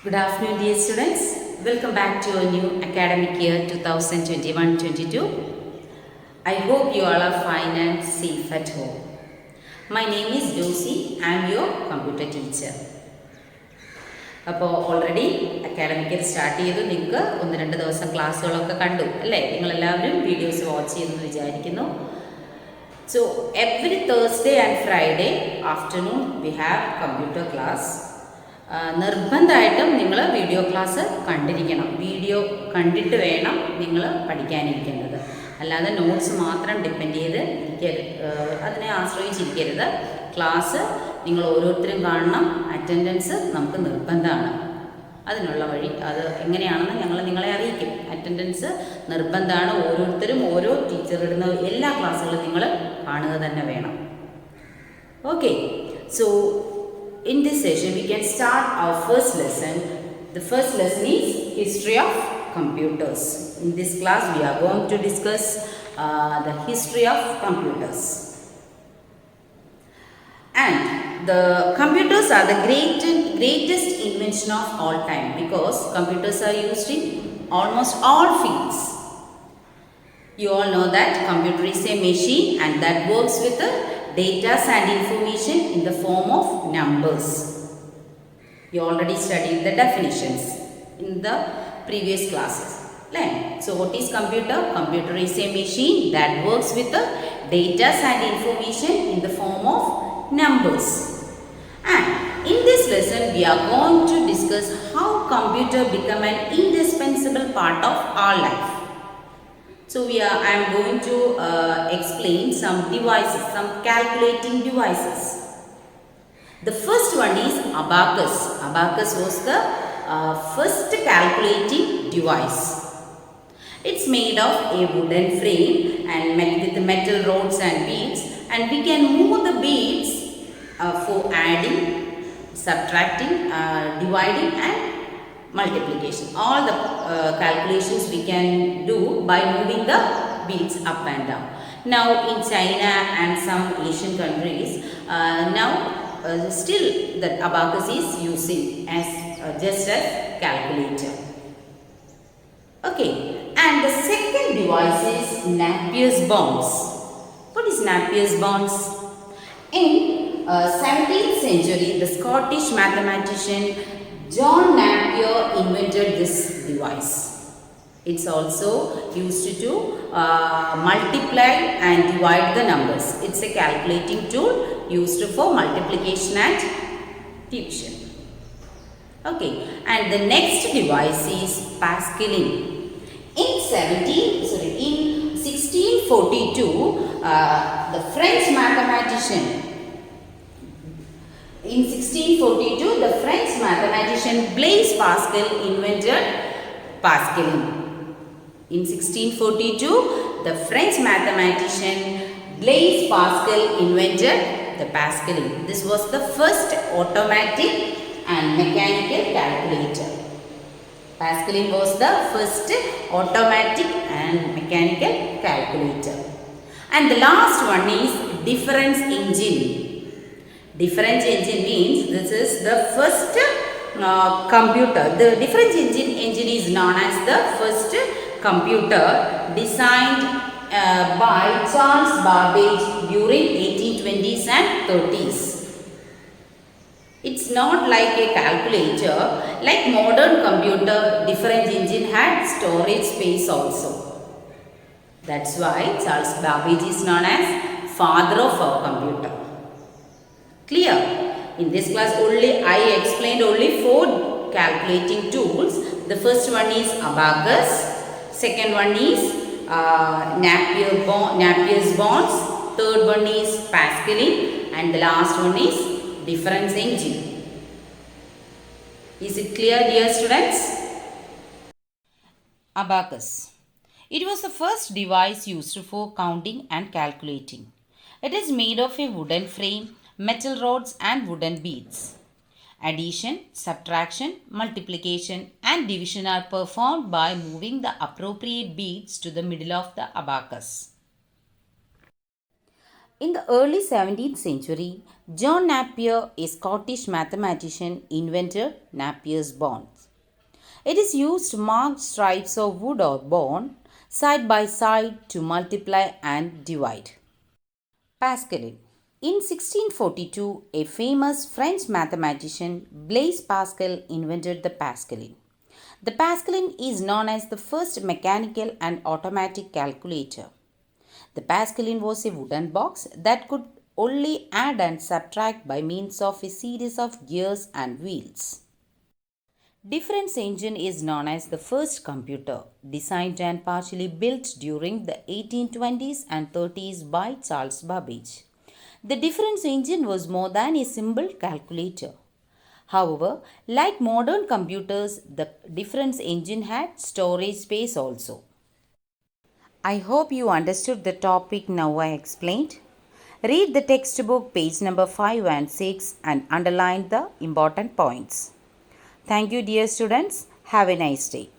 Good afternoon, dear students. Welcome back to our new academic year 2021-22. I hope you all are fine and safe at home. My name is Josie. I am your computer teacher. അപ്പോൾ already academical start ചെയ്തു. നിങ്ങൾക്ക് 1-2 ദിവസം ക്ലാസ്സുകളൊക്കെ കണ്ടു അല്ലേ? നിങ്ങളെല്ലാവരും videos watch ചെയ്തെന്ന് വിചാരിക്കുന്നു. So every Thursday and Friday afternoon we have computer class. നിർബന്ധമായിട്ടും നിങ്ങൾ വീഡിയോ ക്ലാസ് കണ്ടിരിക്കണം. വീഡിയോ കണ്ടിട്ട് വേണം നിങ്ങൾ പഠിക്കാനിരിക്കേണ്ടത്. അല്ലാതെ നോട്ട്സ് മാത്രം ഡിപ്പെൻഡ് ചെയ്ത് അതിനെ ആശ്രയിച്ചിരിക്കരുത്. ക്ലാസ് നിങ്ങൾ ഓരോരുത്തരും കാണണം. അറ്റൻഡൻസ് നമുക്ക് നിർബന്ധമാണ്. അതിനുള്ള വഴി അത് എങ്ങനെയാണെന്ന് നിങ്ങളെ അറിയിക്കും. അറ്റൻഡൻസ് നിർബന്ധമാണ്. ഓരോരുത്തരും ഓരോ ടീച്ചർ ഇടുന്ന എല്ലാ ക്ലാസ്സുകളും നിങ്ങൾ കാണുക തന്നെ വേണം. Okay, so in this session we can start our first lesson. The first lesson is history of computers. In this class we are going to discuss the history of computers. And the computers are the greatest invention of all time, because computers are used in almost all fields. You all know that computer is a machine and that works with the data and information in the form of numbers. You already studied the definitions in the previous classes. So what is computer? Computer is a machine that works with the data and information in the form of numbers. And in this lesson we are going to discuss how computer become an indispensable part of our life. So I am going to explain some devices, some calculating devices. The first one is abacus. Abacus was the first calculating device. It's made of a wooden frame and with metal rods and beads, and we can move the beads for adding, subtracting, dividing and multiplication. All the calculations we can do by moving the beads up and down. Now in China and some Asian countries, still that abacus is using as just as calculator. Okay, and the second device is Napier's bonds. What is Napier's bonds? In 17th century, the Scottish mathematician John Napier invented this device. It's also used to multiply and divide the numbers. It's a calculating tool used for multiplication and division. Okay, and the next device is Pascaline. In 1642, the French mathematician Blaise Pascal invented Pascaline. In 1642, the French mathematician Blaise Pascal invented the Pascaline. This was the first automatic and mechanical calculator. Pascaline was the first automatic and mechanical calculator. And the last one is difference engine. Difference engine means this is the first computer. The difference engine is known as the first computer designed by Charles Babbage during 1820s and 30s. It's not like a calculator. Like modern computer, difference engine had storage space also. That's why Charles Babbage is known as father of our computer. Clear? In this class I explained only 4 calculating tools. The first one is abacus, second one is Napier's bonds, third one is Pascaline, and the last one is difference engine. Is it clear, dear students? Abacus. It was the first device used for counting and calculating. It is made of a wooden frame, metal rods and wooden beads. Addition, subtraction, multiplication and division are performed by moving the appropriate beads to the middle of the abacus. In the early 17th century, John Napier, a Scottish mathematician, invented Napier's bonds. It is used to mark stripes of wood or bone side by side to multiply and divide. Pascaline. In 1642, a famous French mathematician, Blaise Pascal, invented the Pascaline. The Pascaline is known as the first mechanical and automatic calculator. The Pascaline was a wooden box that could only add and subtract by means of a series of gears and wheels. Difference engine is known as the first computer, designed and partially built during the 1820s and 30s by Charles Babbage. The difference engine was more than a simple calculator. However, like modern computers, the difference engine had storage space also. I hope you understood the topic now I explained. Read the textbook page number 5 and 6 and underline the important points. Thank you, dear students. Have a nice day.